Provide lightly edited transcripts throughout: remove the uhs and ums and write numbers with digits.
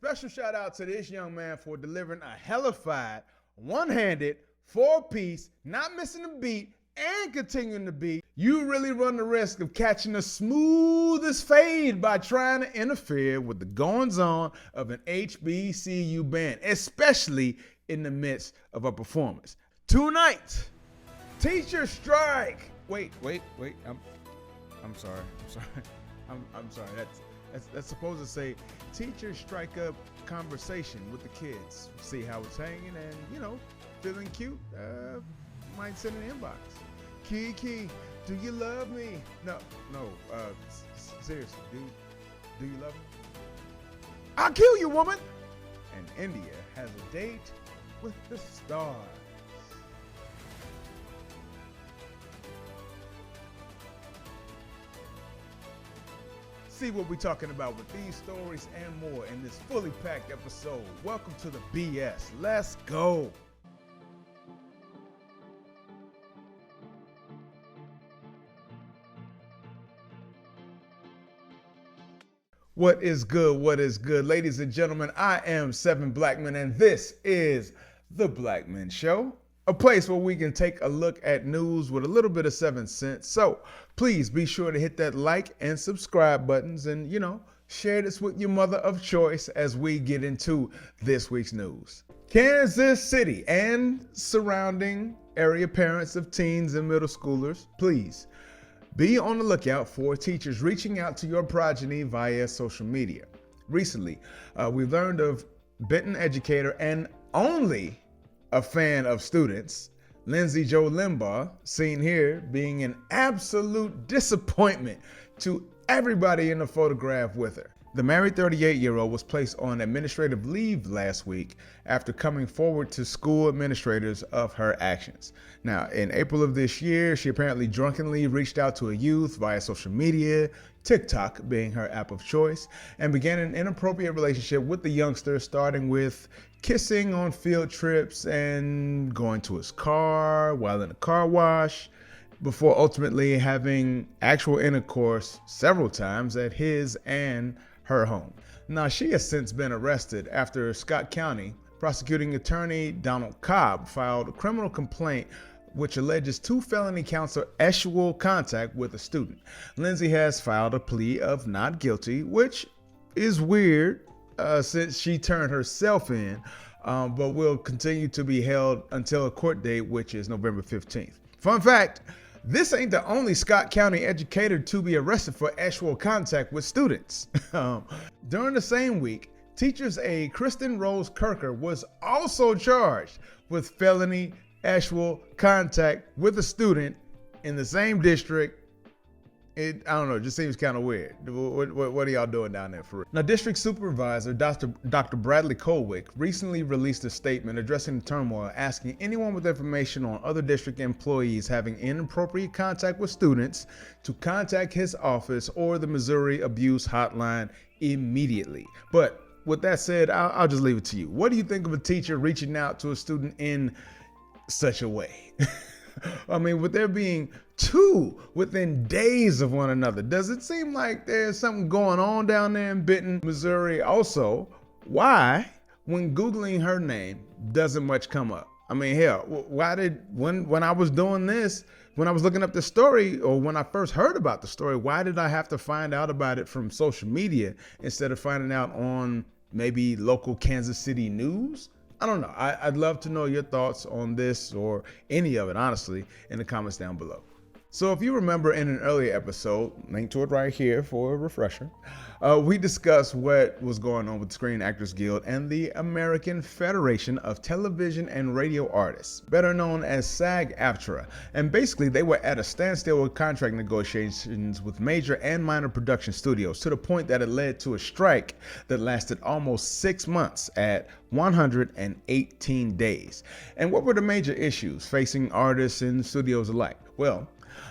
Special shout out to this young man for delivering a hellified, one-handed, four-piece, not missing a beat, and continuing to beat. You really run the risk of catching the smoothest fade by trying to interfere with the goings-on of an HBCU band, especially in the midst of a performance. Tonight, teacher strike. Wait. I'm sorry. I'm sorry. That's supposed to say teachers strike up conversation with the kids. See how it's hanging and, feeling cute. Might send an inbox. Keke, do you love me? No. Seriously, do you love me? I'll kill you, woman. And India has a date with the stars. See what we're talking about with these stories and more in this fully packed episode. Welcome to the BS. Let's go. What is good? What is good? Ladies and gentlemen, I am Seven Blackman, and this is The Blackman Show, a place where we can take a look at news with a little bit of 7 cents. So please be sure to hit that like and subscribe buttons and, share this with your mother of choice as we get into this week's news. Kansas City and surrounding area parents of teens and middle schoolers, please be on the lookout for teachers reaching out to your progeny via social media. Recently, we learned of Benton educator and only a fan of students, Lindsay Jo Limbaugh, seen here being an absolute disappointment to everybody in the photograph with her. The married 38-year-old was placed on administrative leave last week after coming forward to school administrators of her actions. Now, in April of this year, she apparently drunkenly reached out to a youth via social media, TikTok being her app of choice, and began an inappropriate relationship with the youngster, starting with kissing on field trips and going to his car while in a car wash, before ultimately having actual intercourse several times at his and her home. Now, she has since been arrested after Scott County prosecuting attorney Donald Cobb filed a criminal complaint which alleges 2 felony counts of sexual contact with a student. Lindsay has filed a plea of not guilty, which is weird since she turned herself in, but will continue to be held until a court date, which is November 15th. Fun fact, this ain't the only Scott County educator to be arrested for actual contact with students. During the same week, teachers aide Kristen Rose Kirker was also charged with felony actual contact with a student in the same district. I don't know, it just seems kind of weird. What are y'all doing down there for real? Now, District Supervisor Dr. Bradley Colwick recently released a statement addressing the turmoil, asking anyone with information on other district employees having inappropriate contact with students to contact his office or the Missouri Abuse Hotline immediately. But with that said, I'll just leave it to you. What do you think of a teacher reaching out to a student in such a way? I mean, with there being 2 within days of one another, does it seem like there's something going on down there in Benton, Missouri? Also, why, when Googling her name, doesn't much come up? I mean, hell, when I was doing this, when I was looking up the story, or when I first heard about the story, why did I have to find out about it from social media instead of finding out on maybe local Kansas City news? I don't know. I'd love to know your thoughts on this or any of it, honestly, in the comments down below. So if you remember in an earlier episode, link to it right here for a refresher, we discussed what was going on with the Screen Actors Guild and the American Federation of Television and Radio Artists, better known as SAG-AFTRA. And basically, they were at a standstill with contract negotiations with major and minor production studios, to the point that it led to a strike that lasted almost 6 months at 118 days. And what were the major issues facing artists and studios alike? Well,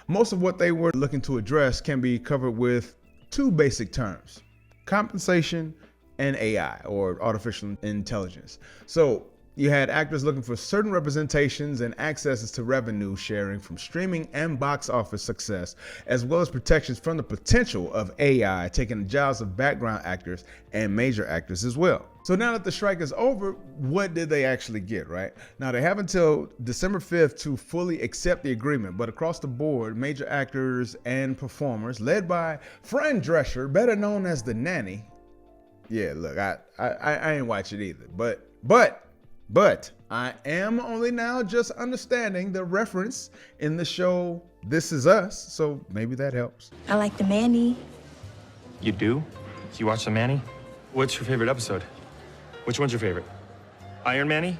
most of what they were looking to address can be covered with 2 basic terms: compensation and AI, or artificial intelligence. So, You had actors looking for certain representations and accesses to revenue sharing from streaming and box office success, as well as protections from the potential of AI taking the jobs of background actors and major actors as well. So now that the strike is over, what did they actually get, right? Now they have until December 5th to fully accept the agreement, but across the board, major actors and performers, led by Fran Drescher, better known as the nanny. Yeah, look, I ain't watch it either, but I am only now just understanding the reference in the show This Is Us, so maybe that helps. I like the Manny. You do? You watch the Manny? What's your favorite episode? Which one's your favorite? Iron Manny?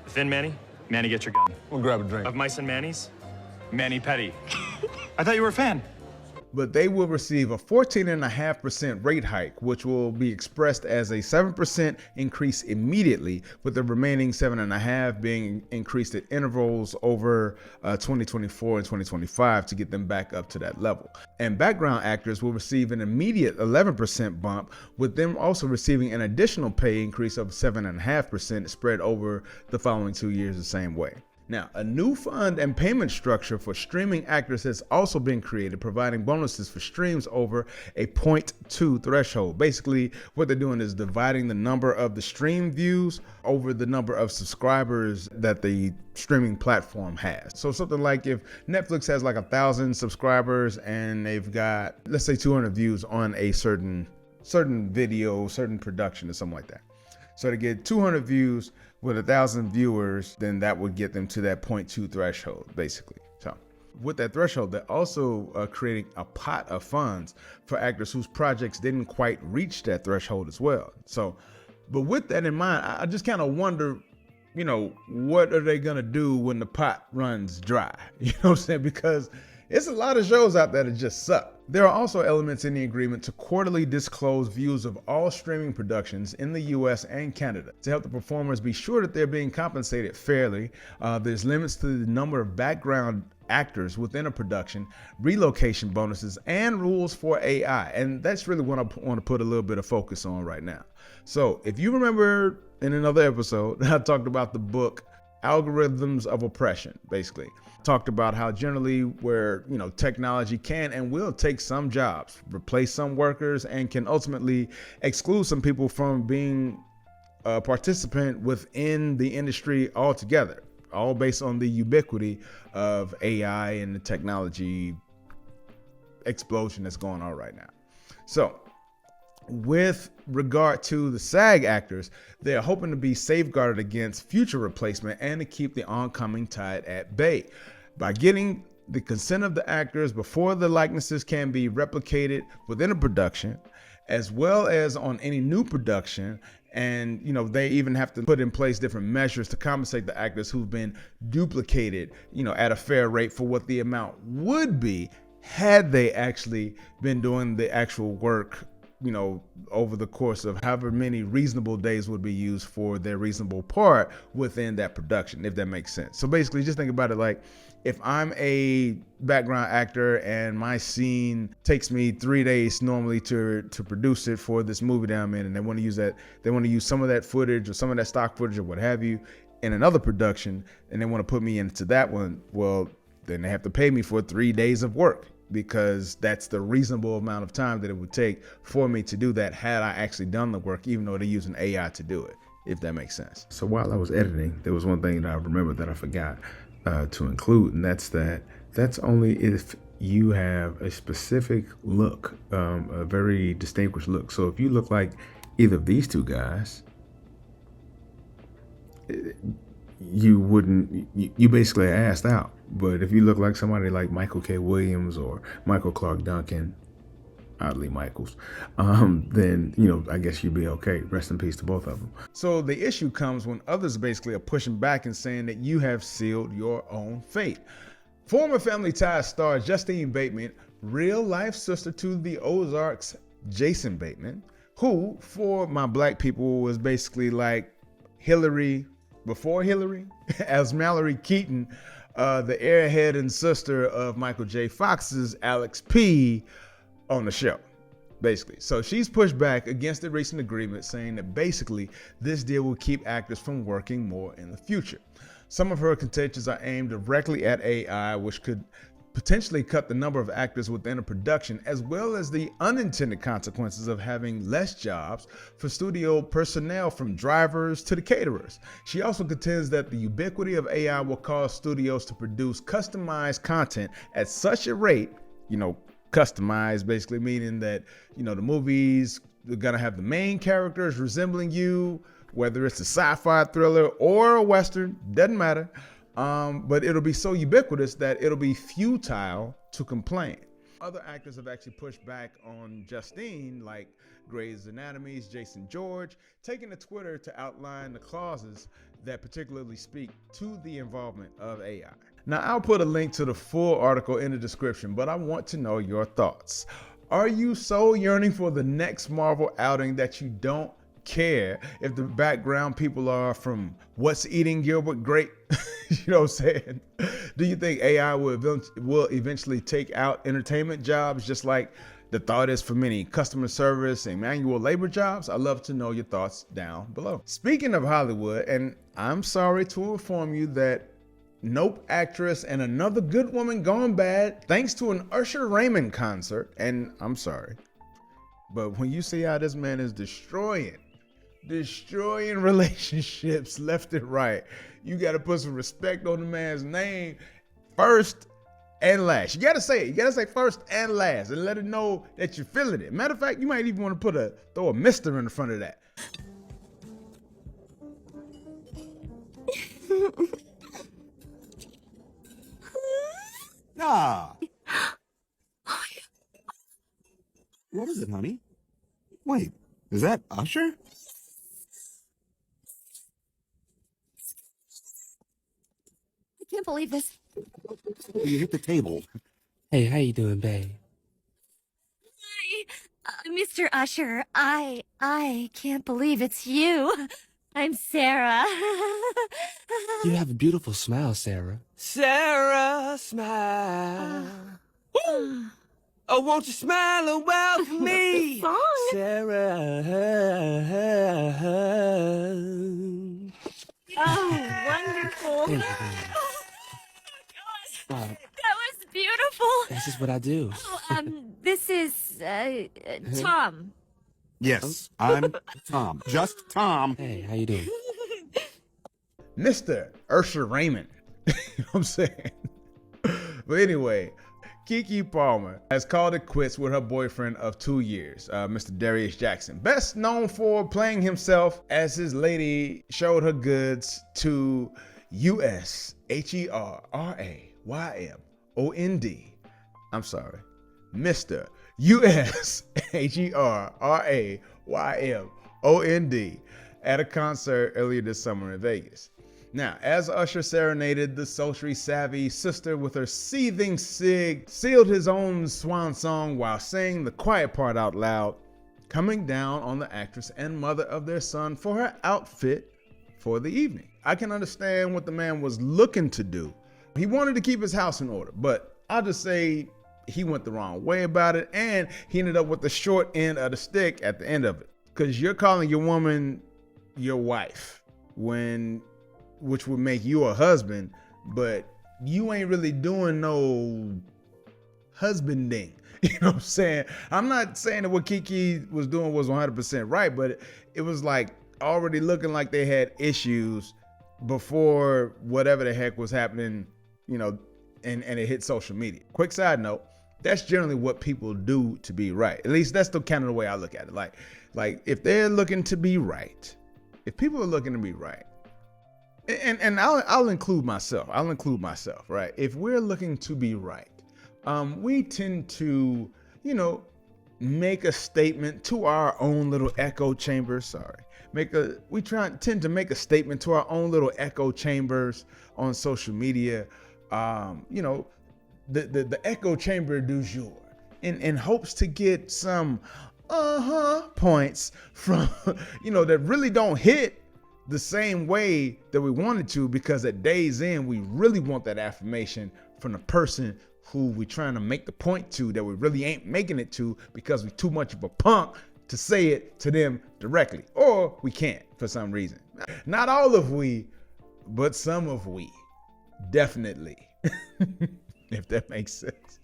Thin Manny? Manny, get your gun. We'll grab a drink. Of Mice and Manny's? Manny Petty. I thought you were a fan. But they will receive a 14.5% rate hike, which will be expressed as a 7% increase immediately, with the remaining 7.5% being increased at intervals over 2024 and 2025 to get them back up to that level. And background actors will receive an immediate 11% bump, with them also receiving an additional pay increase of 7.5% spread over the following 2 years the same way. Now, a new fund and payment structure for streaming actors has also been created, providing bonuses for streams over a 0.2 threshold. Basically, what they're doing is dividing the number of the stream views over the number of subscribers that the streaming platform has. So something like if Netflix has like 1,000 subscribers and they've got, let's say, 200 views on a certain video, certain production or something like that. So to get 200 views with 1,000 viewers, then that would get them to that 0.2 threshold, basically. So with that threshold, they're also creating a pot of funds for actors whose projects didn't quite reach that threshold as well. So, but with that in mind, I just kind of wonder, what are they gonna do when the pot runs dry? You know what I'm saying? Because it's a lot of shows out there that just suck. There are also elements in the agreement to quarterly disclose views of all streaming productions in the US and Canada to help the performers be sure that they're being compensated fairly. There's limits to the number of background actors within a production, relocation bonuses, and rules for AI. And that's really what I want to put a little bit of focus on right now. So if you remember in another episode, I talked about the book Algorithms of Oppression, basically. Talked about how generally where, technology can and will take some jobs, replace some workers, and can ultimately exclude some people from being a participant within the industry altogether, all based on the ubiquity of AI and the technology explosion that's going on right now. So with regard to the SAG actors, they're hoping to be safeguarded against future replacement and to keep the oncoming tide at bay by getting the consent of the actors before the likenesses can be replicated within a production, as well as on any new production. And, they even have to put in place different measures to compensate the actors who've been duplicated, at a fair rate for what the amount would be had they actually been doing the actual work, over the course of however many reasonable days would be used for their reasonable part within that production, if that makes sense. So basically, just think about it like, if I'm a background actor and my scene takes me 3 days normally to produce it for this movie that I'm in, and they want to use some of that footage or some of that stock footage or what have you in another production, and they want to put me into that one, well, then they have to pay me for 3 days of work, because that's the reasonable amount of time that it would take for me to do that had I actually done the work, even though they're using AI to do it, if that makes sense. So while I was editing, there was one thing that I remembered that I forgot to include, and that's only if you have a specific look, a very distinguished look. So if you look like either of these two guys, you basically are asked out. But if you look like somebody like Michael K. Williams or Michael Clark Duncan, oddly Michaels, then, I guess you'd be okay. Rest in peace to both of them. So the issue comes when others basically are pushing back and saying that you have sealed your own fate. Former Family Ties star Justine Batemen, real life sister to the Ozarks Jason Bateman, who, for my black people, was basically like Hillary before Hillary, as Mallory Keaton, the airhead and sister of Michael J. Fox's Alex P. on the show. basically. So she's pushed back against the recent agreement, saying that basically this deal will keep actors from working more in the future. Some of her contentions are aimed directly at AI, which could potentially cut the number of actors within a production, as well as the unintended consequences of having less jobs for studio personnel, from drivers to the caterers. She also contends that the ubiquity of AI will cause studios to produce customized content at such a rate, customized basically meaning that, the movies are gonna have the main characters resembling you, whether it's a sci-fi thriller or a Western, doesn't matter. But it'll be so ubiquitous that it'll be futile to complain. Other actors have actually pushed back on Justine, like Grey's Anatomy's Jason George, taking to Twitter to outline the clauses that particularly speak to the involvement of AI. Now, I'll put a link to the full article in the description, but I want to know your thoughts. Are you so yearning for the next Marvel outing that you don't care if the background people are from What's Eating Gilbert Grape? You know what I'm saying? Do you think AI will eventually take out entertainment jobs, just like the thought is for many customer service and manual labor jobs? I'd love to know your thoughts down below. Speaking of Hollywood, and I'm sorry to inform you that Nope actress and Another Good Woman Gone Bad, thanks to an Usher Raymond concert, and I'm sorry, but when you see how this man is destroying relationships left and right, you got to put some respect on the man's name first and last. You got to say it. You got to say first and last and let it know that you're feeling it. Matter of fact, you might even want to throw a mister in front of that. Ah. What is it, honey? Wait, is that Usher? I can't believe this. You hit the table. Hey, how you doing, babe? Hi, Mr. Usher. I can't believe it's you. I'm Sarah. You have a beautiful smile, Sarah. Sarah, smile. Oh, won't you smile and welcome me? Song. Sarah. Oh, wonderful. Thank you, baby. That was beautiful. That's just what I do. Oh, this is Tom. Yes, I'm Tom. Just Tom. Hey, how you doing? Mr. Usher Raymond. You know what I'm saying? But anyway, Keke Palmer has called it quits with her boyfriend of 2 years, Mr. Darius Jackson, best known for playing himself as his lady showed her goods to USHERRAYMOND. I'm sorry, Mr. USHERRAYMOND at a concert earlier this summer in Vegas. Now, as Usher serenaded the socially savvy sister with her seething cig, sealed his own swan song while saying the quiet part out loud, coming down on the actress and mother of their son for her outfit for the evening. I can understand what the man was looking to do. He wanted to keep his house in order, but I'll just say he went the wrong way about it, and he ended up with the short end of the stick at the end of it. Because you're calling your woman your wife, which would make you a husband, but you ain't really doing no husbanding. You know what I'm saying? I'm not saying that what Keke was doing was 100% right, but it was like already looking like they had issues before whatever the heck was happening, and it hit social media. Quick side note, that's generally what people do to be right. At least that's the kind of the way I look at it. Like if they're looking to be right, if people are looking to be right, and I'll include myself, right? If we're looking to be right, we tend to, make a statement to our own little echo chambers. Tend to make a statement to our own little echo chambers on social media. The echo chamber du jour, in hopes to get some points from, that really don't hit the same way that we wanted to, because at day's end, we really want that affirmation from the person who we trying to make the point to that we really ain't making it to because we too much of a punk to say it to them directly, or we can't for some reason. Not all of we, but some of we, definitely, if that makes sense.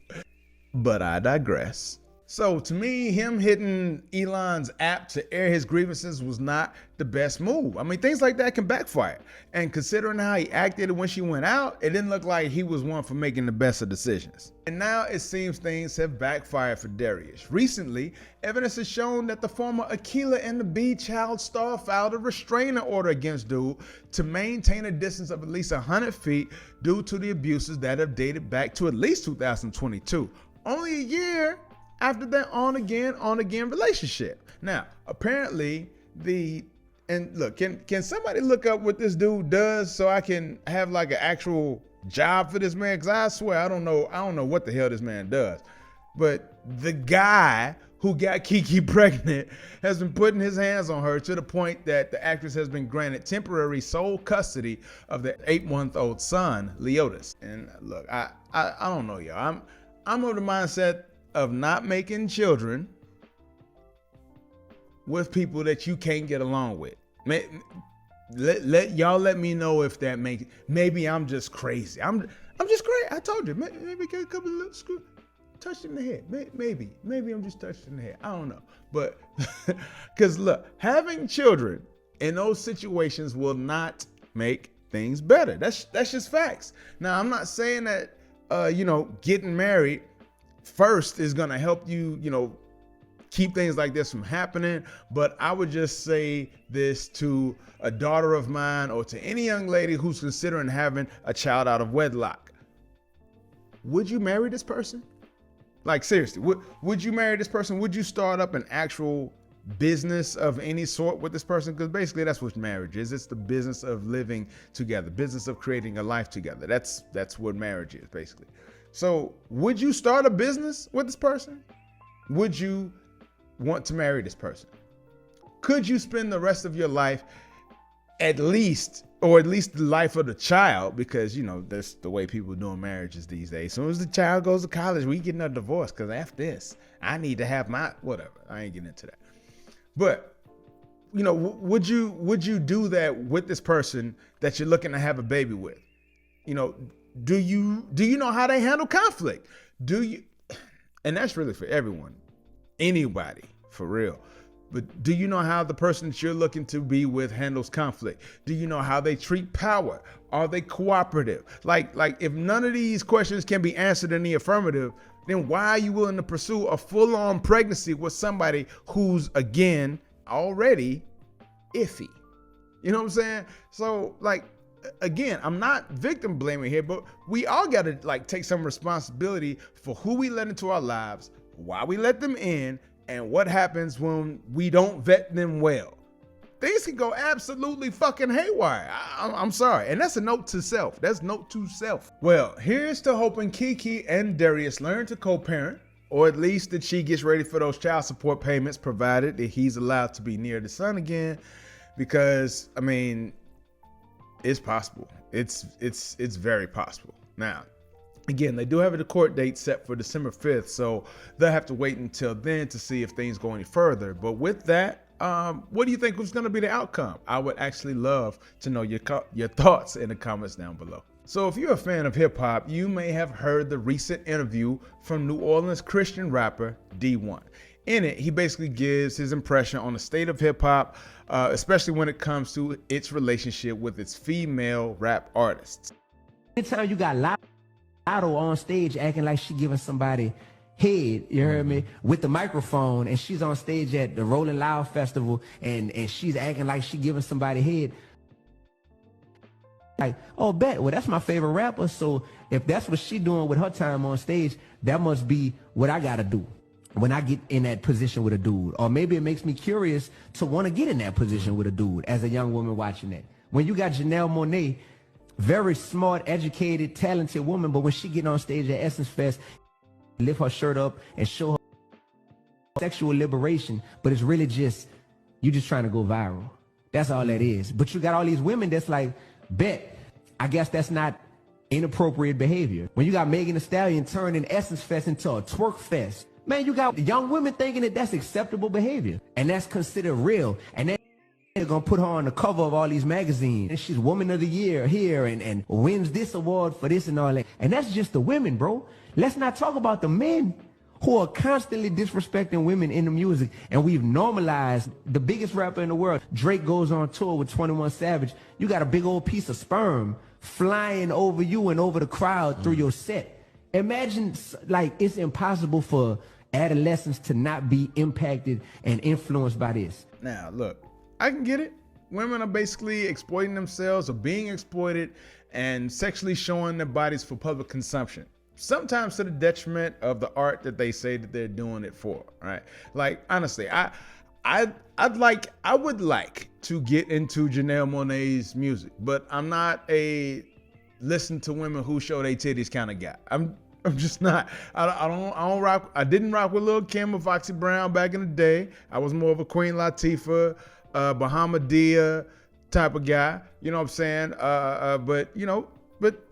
But I digress. So to me, him hitting Elon's app to air his grievances was not the best move. I mean, things like that can backfire. And considering how he acted when she went out, it didn't look like he was one for making the best of decisions. And now it seems things have backfired for Darius. Recently, evidence has shown that the former Aquila and the B child star filed a restraining order against dude to maintain a distance of at least 100 feet due to the abuses that have dated back to at least 2022. Only a year after their on-again relationship. Now, apparently and look, can somebody look up what this dude does so I can have like an actual job for this man? Because I swear, I don't know what the hell this man does. But the guy who got Keke pregnant has been putting his hands on her to the point that the actress has been granted temporary sole custody of their 8-month-old son, Leotis. And look, I don't know, y'all. I'm of the mindset of not making children with people that you can't get along with. Let me know if that makes, maybe I'm just crazy. I'm just crazy. I told you, maybe get a couple of little screw touched in the head. Maybe I'm just touched in the head. I don't know. But because look, having children in those situations will not make things better. That's just facts. Now, I'm not saying that getting married first is gonna help you, keep things like this from happening. But I would just say this to a daughter of mine or to any young lady who's considering having a child out of wedlock. Would you marry this person? Like, seriously, would you marry this person? Would you start up an actual business of any sort with this person? Because basically that's what marriage is. It's the business of living together, business of creating a life together. That's what marriage is, basically. So would you start a business with this person? Would you want to marry this person? Could you spend the rest of your life at least the life of the child? Because, that's the way people doing marriages these days. As soon as the child goes to college, we getting a divorce because after this, I need to have my whatever. I ain't getting into that. But, would you do that with this person that you're looking to have a baby with? Do you know how they handle conflict? And that's really for everyone, anybody, for real. But do you know how the person that you're looking to be with handles conflict? Do you know how they treat power? Are they cooperative? Like if none of these questions can be answered in the affirmative, then why are you willing to pursue a full-on pregnancy with somebody who's, again, already iffy? You know what I'm saying? So, again, I'm not victim blaming here, but we all got to take some responsibility for who we let into our lives, why we let them in, and what happens when we don't vet them well. Things can go absolutely fucking haywire. I'm sorry. And that's a note to self. That's note to self. Well, here's to hoping Keke and Darius learn to co-parent, or at least that she gets ready for those child support payments, provided that he's allowed to be near the son again. Because, it's possible. It's very possible. Now, again, they do have a court date set for December 5th, so they'll have to wait until then to see if things go any further. But with that, what do you think was going to be the outcome? I would actually love to know your thoughts in the comments down below. So if you're a fan of hip hop, you may have heard the recent interview from New Orleans Christian rapper DeeOne. In it, he basically gives his impression on the state of hip hop, especially when it comes to its relationship with its female rap artists. Anytime you got Lotto on stage acting like she giving somebody head, you heard me, with the microphone, and she's on stage at the Rolling Loud Festival, and she's acting like she giving somebody head. Like, oh, bet, well, that's my favorite rapper, so if that's what she doing with her time on stage, that must be what I gotta do when I get in that position with a dude. Or maybe it makes me curious to want to get in that position with a dude as a young woman watching that. When you got Janelle Monáe, very smart, educated, talented woman, but when she get on stage at Essence Fest, lift her shirt up and show her sexual liberation, but it's really just, you just trying to go viral. That's all that is. But you got all these women that's like, bet, I guess that's not inappropriate behavior. When you got Megan Thee Stallion turning Essence Fest into a twerk fest, man, you got young women thinking that that's acceptable behavior. And that's considered real. And they're gonna put her on the cover of all these magazines. And she's Woman of the Year here and wins this award for this and all that. And that's just the women, bro. Let's not talk about the men who are constantly disrespecting women in the music. And we've normalized the biggest rapper in the world. Drake goes on tour with 21 Savage. You got a big old piece of sperm flying over you and over the crowd through your set. Imagine, like, it's impossible for adolescents to not be impacted and influenced by this. Now, look, I can get it. Women are basically exploiting themselves or being exploited and sexually showing their bodies for public consumption. Sometimes to the detriment of the art that they say that they're doing it for, right? Like, honestly, I would like to get into Janelle Monáe's music, but I'm not a listen to women who show their titties kind of guy. I'm just not. I don't rock. I didn't rock with Lil' Kim or Foxy Brown back in the day. I was more of a Queen Latifah, Bahamadia type of guy. You know what I'm saying? But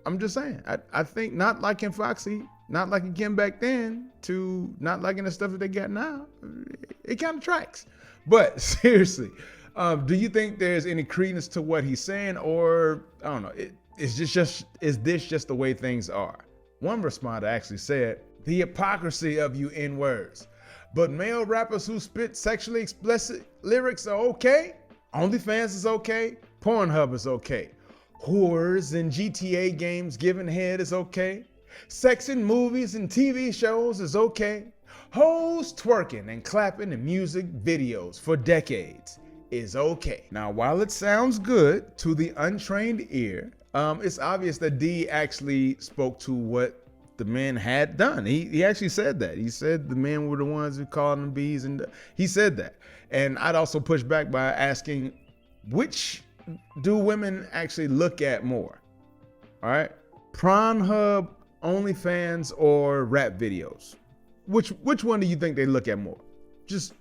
I'm just saying. I think not liking Foxy, not liking Kim back then, to not liking the stuff that they got now, it kind of tracks. But seriously, do you think there's any credence to what he's saying, or I don't know? Is this just the way things are? One responder actually said, "The hypocrisy of you N-words. But male rappers who spit sexually explicit lyrics are okay. OnlyFans is okay. Pornhub is okay. Whores in GTA games giving head is okay. Sex in movies and TV shows is okay. Hoes twerking and clapping in music videos for decades is okay." Now, while it sounds good to the untrained ear, it's obvious that D actually spoke to what the men had done. He actually said that. He said the men were the ones who called them bees, and he said that. And I'd also push back by asking, which do women actually look at more? All right, Pornhub, OnlyFans, or rap videos? Which one do you think they look at more? Just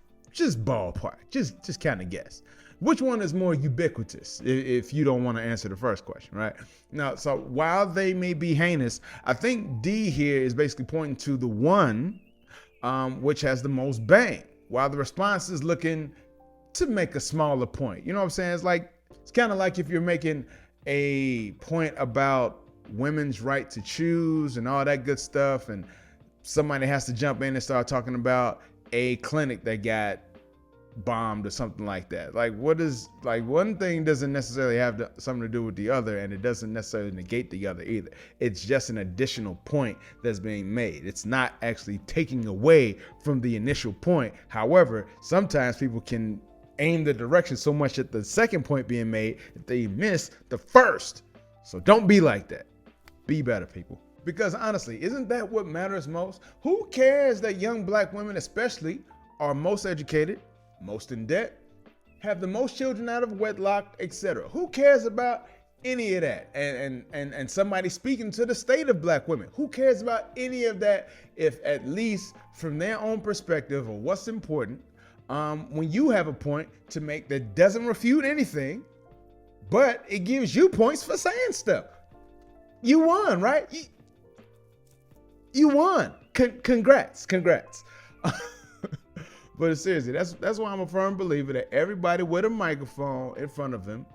ballpark. Just kind of guess. Which one is more ubiquitous, if you don't want to answer the first question, right? Now, so while they may be heinous, I think D here is basically pointing to the one which has the most bang, while the response is looking to make a smaller point. You know what I'm saying? It's kind of like if you're making a point about women's right to choose and all that good stuff, and somebody has to jump in and start talking about a clinic that got bombed or something like that. One thing doesn't necessarily have something to do with the other, and it doesn't necessarily negate the other either. It's just an additional point that's being made. It's not actually taking away from the initial point. However, sometimes people can aim the direction so much at the second point being made that they miss the first. So don't be like that. Be better, people. Because honestly, isn't that what matters most? Who cares that young black women especially are most educated, most in debt, have the most children out of wedlock, etc.? Who cares about any of that? And somebody speaking to the state of black women, who cares about any of that if at least from their own perspective of what's important, when you have a point to make that doesn't refute anything, but it gives you points for saying stuff? You won, right? You won. Congrats. But seriously, that's why I'm a firm believer that everybody with a microphone in front of them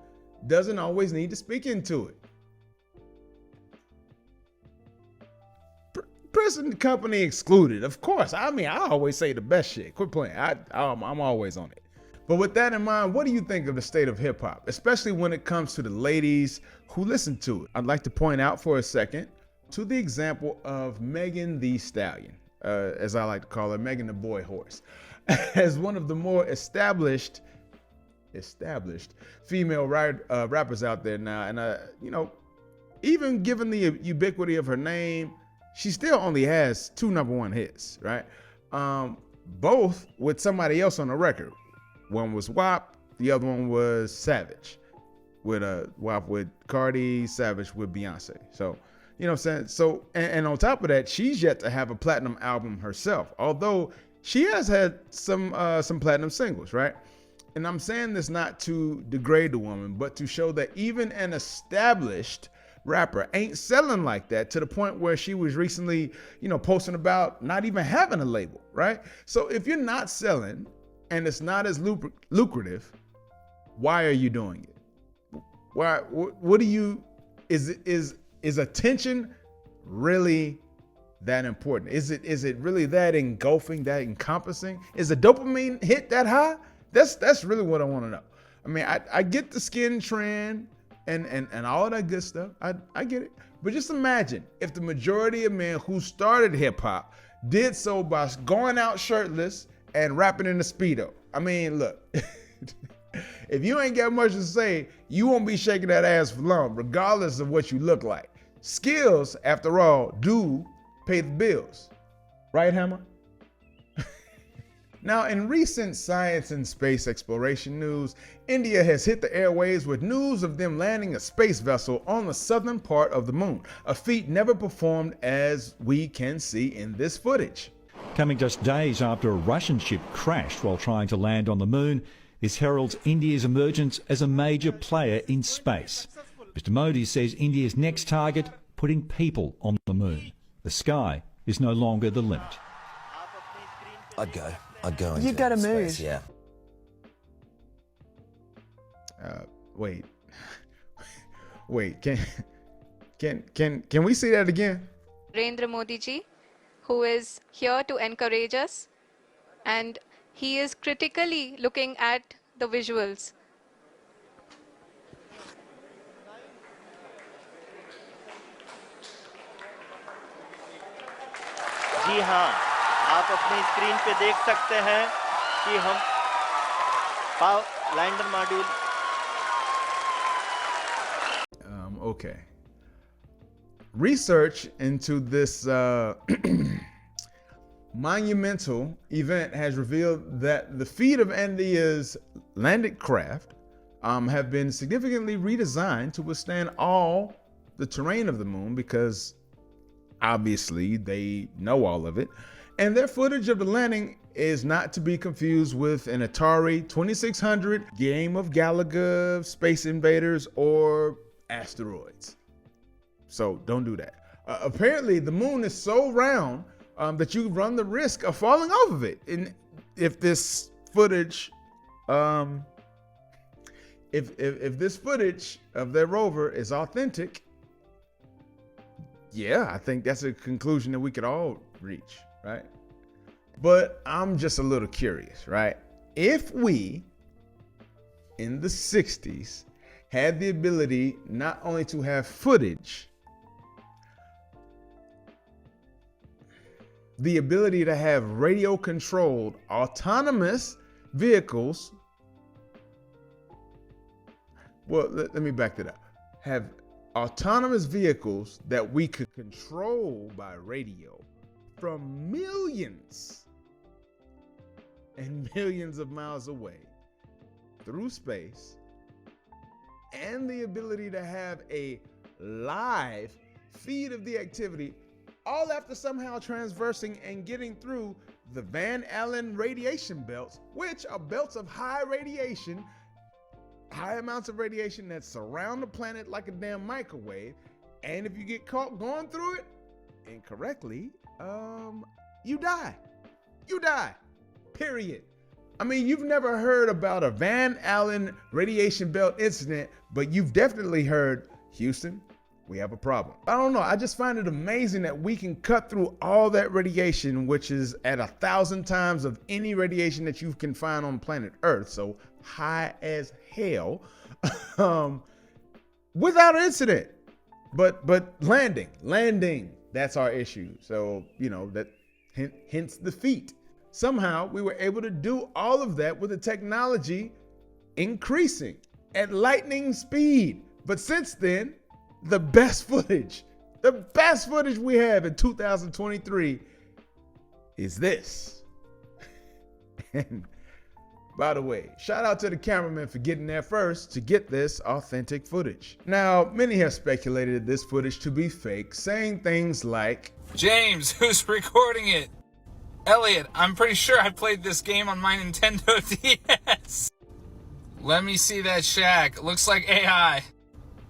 doesn't always need to speak into it. Present company excluded, of course. I mean, I always say the best shit. Quit playing. I'm always on it. But with that in mind, what do you think of the state of hip hop, especially when it comes to the ladies who listen to it? I'd like to point out for a second to the example of Megan Thee Stallion, as I like to call her, Megan the Boy Horse, as one of the more established female rappers out there now. And even given the ubiquity of her name, she still only has 2 #1 hits, right? Both with somebody else on the record. One was WAP, the other one was Savage, with WAP with Cardi, Savage with Beyonce. So, you know what I'm saying? So, and on top of that, she's yet to have a platinum album herself, although she has had some platinum singles, right? And I'm saying this not to degrade the woman, but to show that even an established rapper ain't selling like that, to the point where she was recently, posting about not even having a label, right? So if you're not selling and it's not as lucrative, why are you doing it? Why? What do you? Is attention really that important? Is it really that engulfing, that encompassing? Is the dopamine hit that high? That's really what I want to know. I mean, I get the skin trend and all of that good stuff. I get it. But just imagine if the majority of men who started hip hop did so by going out shirtless and rapping in the Speedo. I mean, look, if you ain't got much to say, you won't be shaking that ass for long, regardless of what you look like. Skills, after all, do pay the bills. Right, Hammer? Now, in recent science and space exploration news, India has hit the airwaves with news of them landing a space vessel on the southern part of the moon, a feat never performed, as we can see in this footage. Coming just days after a Russian ship crashed while trying to land on the moon, this heralds India's emergence as a major player in space. Mr. Modi says India's next target, putting people on the moon. The sky is no longer the limit. I'd go into You've got to space, move. yeah. Wait. Can we see that again? Narendra Modi ji, who is here to encourage us, and he is critically looking at the visuals. जी हाँ, आप अपनी screen पे देख सकते हैं कि हम lander module Okay. Research into this monumental event has revealed that the feet of India's landed craft have been significantly redesigned to withstand all the terrain of the moon, because obviously they know all of it. And their footage of the landing is not to be confused with an Atari 2600 game of Galaga, Space Invaders, or asteroids. So don't do that. Apparently the moon is so round that you run the risk of falling off of it. And if this footage, if this footage of their rover is authentic, yeah, I think that's a conclusion that we could all reach, right? But I'm just a little curious, right? If we, in the 60s, had the ability not only to have footage, the ability to have radio-controlled autonomous vehicles. Well, let me back that up. Have autonomous vehicles that we could control by radio from millions and millions of miles away through space, and the ability to have a live feed of the activity, all after somehow transversing and getting through the Van Allen radiation belts, which are belts of high radiation, high amounts of radiation that surround the planet like a damn microwave. And if you get caught going through it incorrectly, you die. You die. Period. I mean, you've never heard about a Van Allen radiation belt incident, but you've definitely heard, Houston, we have a problem. I don't know. I just find it amazing that we can cut through all that radiation, which is at 1,000 times of any radiation that you can find on planet Earth. So high as hell, without an incident. But landing, that's our issue. So, that hence the feat. Somehow we were able to do all of that with the technology increasing at lightning speed. But since then, the best footage we have in 2023 is this. And by the way, shout out to the cameraman for getting there first to get this authentic footage. Now, many have speculated this footage to be fake, saying things like, James, who's recording it? Elliot, I'm pretty sure I played this game on my Nintendo DS. Let me see that shack. Looks like AI.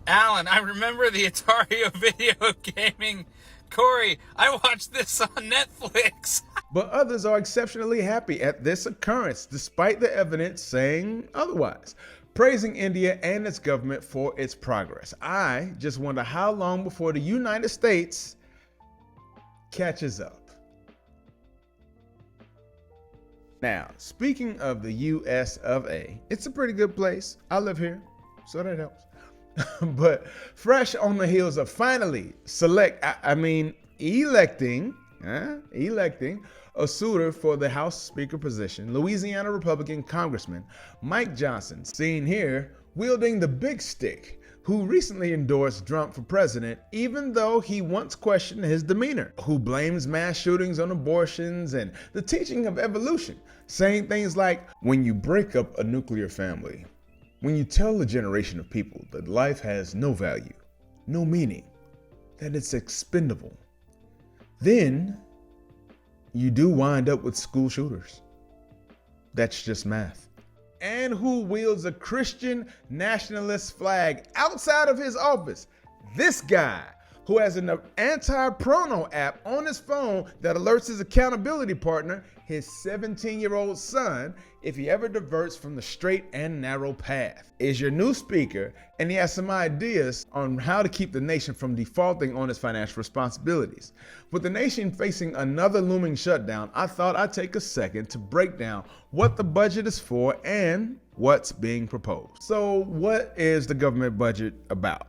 Alan, I remember the Atari video gaming. Corey, I watched this on Netflix. But others are exceptionally happy at this occurrence, despite the evidence saying otherwise, praising India and its government for its progress. I just wonder how long before the United States catches up. Now, speaking of the US of A, it's a pretty good place. I live here, so that helps. But fresh on the heels of finally electing a suitor for the House Speaker position, Louisiana Republican Congressman Mike Johnson, seen here wielding the big stick, who recently endorsed Trump for president, even though he once questioned his demeanor, who blames mass shootings on abortions and the teaching of evolution, saying things like, when you break up a nuclear family, when you tell a generation of people that life has no value, no meaning, that it's expendable, then you do wind up with school shooters. That's just math. And who wields a Christian nationalist flag outside of his office? This guy, who has an anti-prono app on his phone that alerts his accountability partner, his 17-year-old son, if he ever diverts from the straight and narrow path, is your new speaker, and he has some ideas on how to keep the nation from defaulting on its financial responsibilities. With the nation facing another looming shutdown, I thought I'd take a second to break down what the budget is for and what's being proposed. So what is the government budget about?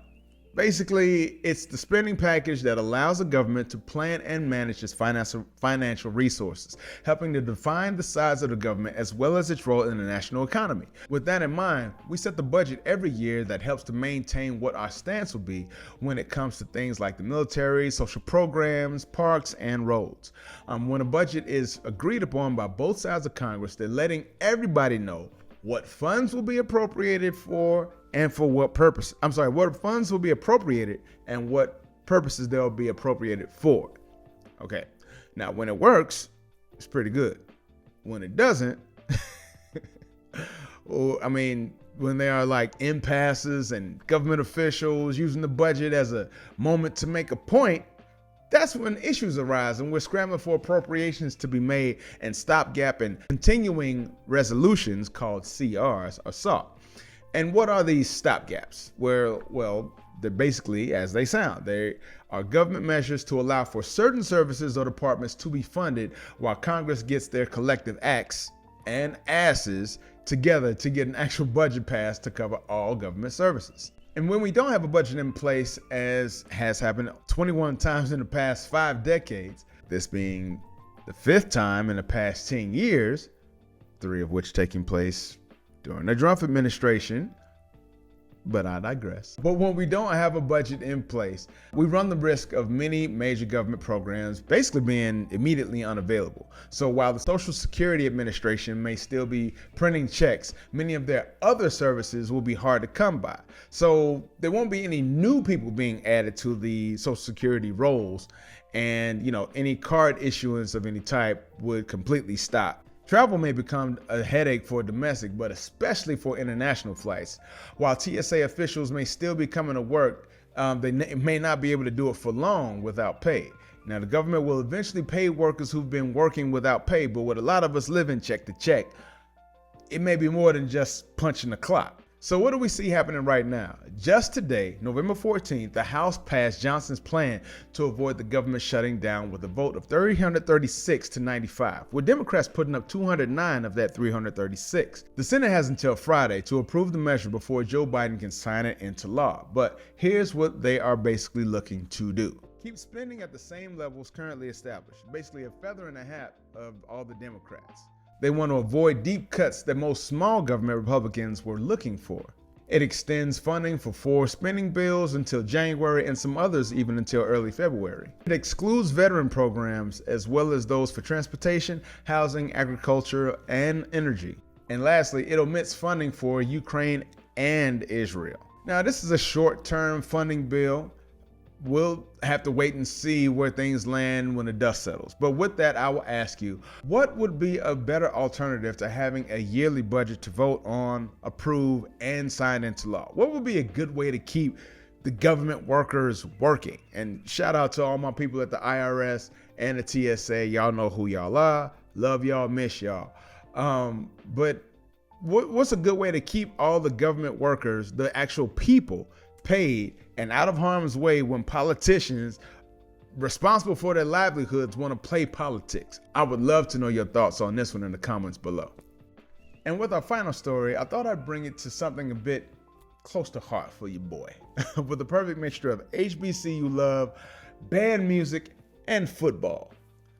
Basically, it's the spending package that allows the government to plan and manage its financial resources, helping to define the size of the government as well as its role in the national economy. With that in mind, we set the budget every year that helps to maintain what our stance will be when it comes to things like the military, social programs, parks, and roads. When a budget is agreed upon by both sides of Congress, they're letting everybody know what funds will be appropriated for and for what purpose. What funds will be appropriated and what purposes they'll be appropriated for. Okay. Now, when it works, it's pretty good. When it doesn't, when there are like impasses and government officials using the budget as a moment to make a point, that's when issues arise and we're scrambling for appropriations to be made and stopgap and continuing resolutions called CRs or SAW. And what are these stopgaps? Well, they're basically as they sound. They are government measures to allow for certain services or departments to be funded while Congress gets their collective acts and asses together to get an actual budget passed to cover all government services. And when we don't have a budget in place, as has happened 21 times in the past 5 decades, this being the 5th time in the past 10 years, 3 of which taking place during the Trump administration, but I digress. But when we don't have a budget in place, we run the risk of many major government programs basically being immediately unavailable. So while the Social Security Administration may still be printing checks, many of their other services will be hard to come by. So there won't be any new people being added to the Social Security rolls, and any card issuance of any type would completely stop. Travel may become a headache for domestic, but especially for international flights. While TSA officials may still be coming to work, they may not be able to do it for long without pay. Now, the government will eventually pay workers who've been working without pay, but with a lot of us living check to check, it may be more than just punching the clock. So what do we see happening right now? Just today, November 14th, the House passed Johnson's plan to avoid the government shutting down with a vote of 336 to 95, with Democrats putting up 209 of that 336. The Senate has until Friday to approve the measure before Joe Biden can sign it into law. But here's what they are basically looking to do. Keep spending at the same levels currently established, basically a feather in the hat of all the Democrats. They want to avoid deep cuts that most small government Republicans were looking for. It extends funding for 4 spending bills until January and some others even until early February. It excludes veteran programs as well as those for transportation, housing, agriculture, and energy. And lastly, it omits funding for Ukraine and Israel. Now, this is a short-term funding bill. We'll have to wait and see where things land when the dust settles. But with that, I will ask you, what would be a better alternative to having a yearly budget to vote on, approve, and sign into law? What would be a good way to keep the government workers working. And shout out to all my people at the IRS and the TSA. Y'all know who y'all are. Love y'all, miss y'all. But what's a good way to keep all the government workers, the actual people, paid and out of harm's way when politicians responsible for their livelihoods want to play politics? I would love to know your thoughts on this one in the comments below. And with our final story, I thought I'd bring it to something a bit close to heart for your boy, with the perfect mixture of HBCU love, band music, and football.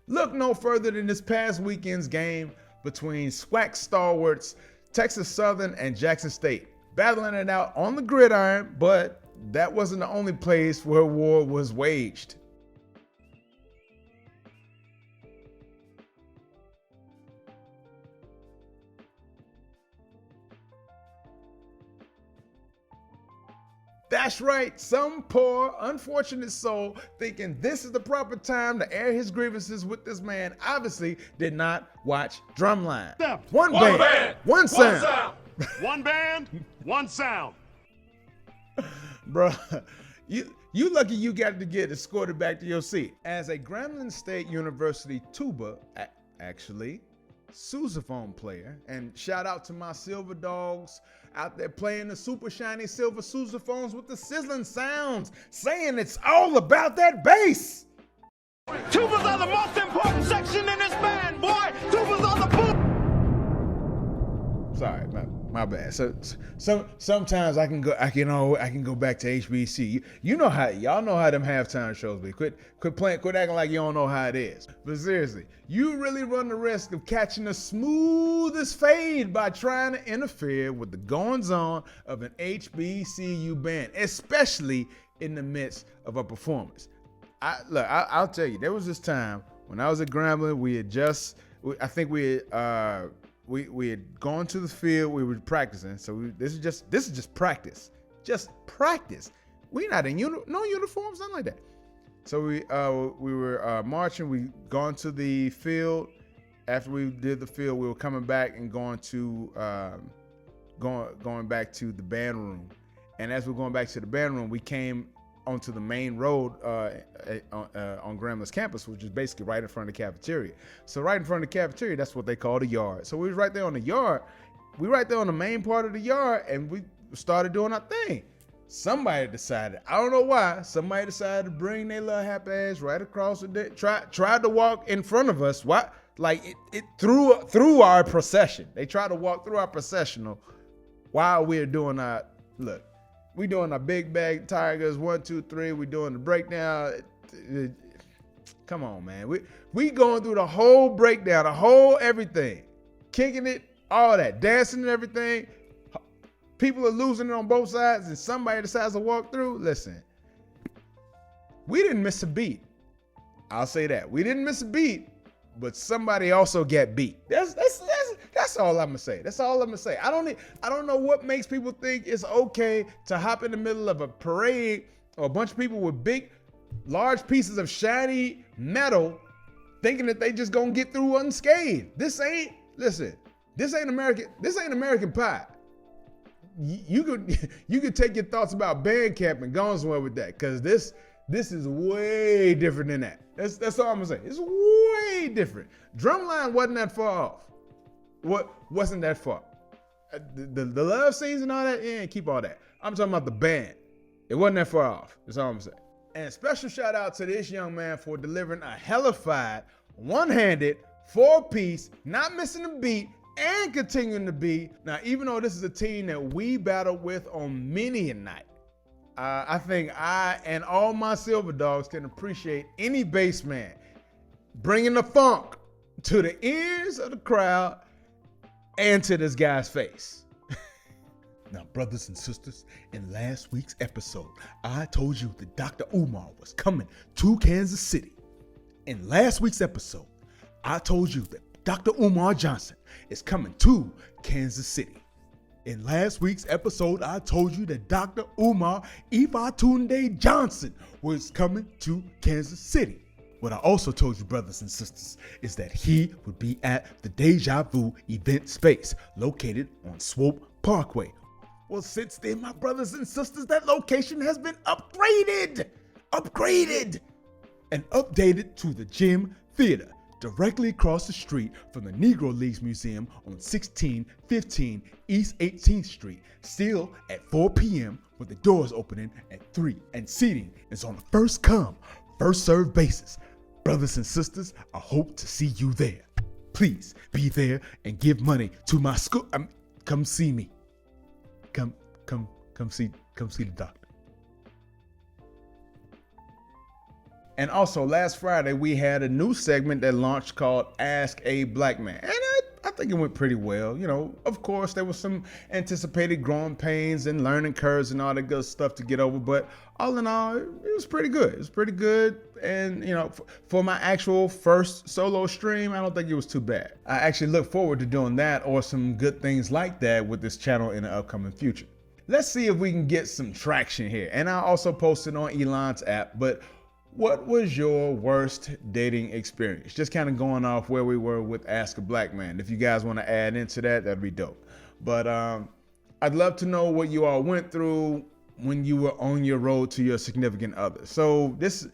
Look no further than this past weekend's game between SWAC stalwarts Texas Southern and Jackson State, battling it out on the gridiron, but that wasn't the only place where war was waged. That's right, some poor, unfortunate soul thinking this is the proper time to air his grievances with this man obviously did not watch Drumline. One band, one sound. One band, one sound. Bruh, you lucky you got to get escorted back to your seat. As a Grambling State University tuba, actually, sousaphone player, and shout out to my silver dogs out there playing the super shiny silver sousaphones with the sizzling sounds, saying it's all about that bass. Tubas are the most important section in this band, boy. Tubas are the boom. Sorry, my bad. So sometimes I can go back to HBC. You know how y'all know how them halftime shows be. Quit acting like you don't know how it is. But seriously, you really run the risk of catching the smoothest fade by trying to interfere with the goings-on of an HBCU band, especially in the midst of a performance. I'll tell you, there was this time when I was at Grambling. We had gone to the field. We were practicing. So this is just practice. Just practice. We not in no uniforms, nothing like that. So we were marching. We gone to the field. After we did the field, we were coming back and going back to the band room. And as we were going back to the band room, we came onto the main road on Grambling's campus, which is basically right in front of the cafeteria. So right in front of the cafeteria, that's what they call the yard. So we was right there on the yard. We right there on the main part of the yard, and we started doing our thing. Somebody decided, I don't know why, somebody decided to bring their little happy ass right across the day, tried to walk in front of us. What? Like it through our procession. They tried to walk through our processional while we were doing our look. We doing our big bag tigers, 1, 2, 3. We doing the breakdown. Come on, man. We going through the whole breakdown, the whole everything, kicking it, all that, dancing and everything. People are losing it on both sides, and somebody decides to walk through. Listen, we didn't miss a beat. I'll say that. We didn't miss a beat, but somebody also got beat. That's all I'm gonna say. That's all I'm gonna say. I don't know what makes people think it's okay to hop in the middle of a parade or a bunch of people with big, large pieces of shiny metal, thinking that they just gonna get through unscathed. This ain't American Pie. You could take your thoughts about band camp and go somewhere with that, because this is way different than that. That's all I'm gonna say. It's way different. Drumline wasn't that far off. Wasn't that far? The love scenes and all that, yeah, keep all that. I'm talking about the band. It wasn't that far off. That's all I'm saying. And special shout out to this young man for delivering a hellified, one-handed, 4-piece, not missing a beat, and continuing to be. Now, even though this is a team that we battled with on many a night, I think I and all my Silver Dogs can appreciate any bass man bringing the funk to the ears of the crowd and to this guy's face. Now, brothers and sisters, in last week's episode, I told you that Dr. Umar was coming to Kansas City. In last week's episode, I told you that Dr. Umar Johnson is coming to Kansas City. In last week's episode, I told you that Dr. Umar Ifatunde Johnson was coming to Kansas City. What I also told you, brothers and sisters, is that he would be at the Deja Vu event space located on Swope Parkway. Well, since then, my brothers and sisters, that location has been upgraded, and updated to the Gym Theater, directly across the street from the Negro Leagues Museum on 1615 East 18th Street, still at 4 p.m. with the doors opening at 3, and seating is on a first come, first served basis. Brothers and sisters, I hope to see you there. Please be there and give money to my school. Come see me. Come see the doctor. And also, last Friday, we had a new segment that launched called Ask a Black Man. And I think it went pretty well. You know, of course, there was some anticipated growing pains and learning curves and all that good stuff to get over. But all in all, it was pretty good. It was pretty good. And, you know, for my actual first solo stream, I don't think it was too bad. I actually look forward to doing that or some good things like that with this channel in the upcoming future. Let's see if we can get some traction here. And I also posted on Elon's app, but what was your worst dating experience? Just kind of going off where we were with Ask a Black Man. If you guys want to add into that, that'd be dope. But I'd love to know what you all went through when you were on your road to your significant other. So this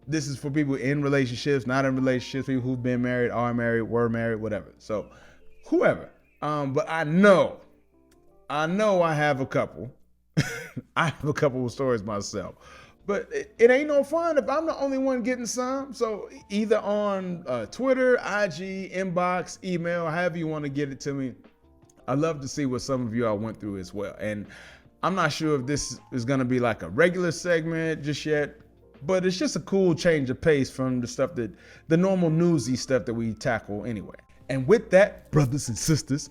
is for people in relationships, not in relationships, people who've been married, are married, were married, whatever. So whoever. But I know I have a couple. I have a couple of stories myself. But it ain't no fun if I'm the only one getting some. So either on Twitter, IG, inbox, email, however you want to get it to me. I'd love to see what some of you all went through as well. And I'm not sure if this is going to be like a regular segment just yet, but it's just a cool change of pace from the stuff that the normal newsy stuff that we tackle anyway. And with that, brothers and sisters,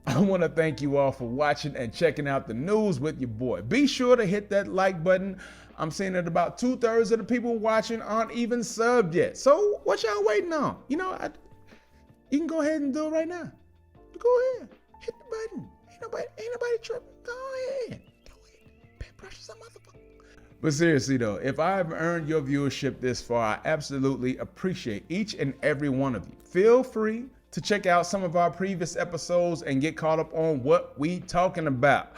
I want to thank you all for watching and checking out the news with your boy. Be sure to hit that like button. I'm seeing that about 2/3 of the people watching aren't even subbed yet. So what y'all waiting on? You know, you can go ahead and do it right now. Go ahead, hit the button. Ain't nobody tripping. Go ahead. Pen pressure some motherfucker. But seriously though, if I've earned your viewership this far, I absolutely appreciate each and every one of you. Feel free to check out some of our previous episodes and get caught up on what we talking about.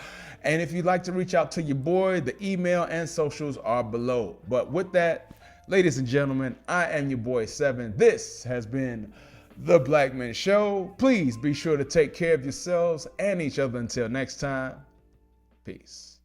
And if you'd like to reach out to your boy, the email and socials are below. But with that, ladies and gentlemen, I am your boy 7. This has been The Black Men Show. Please be sure to take care of yourselves and each other until next time. Peace.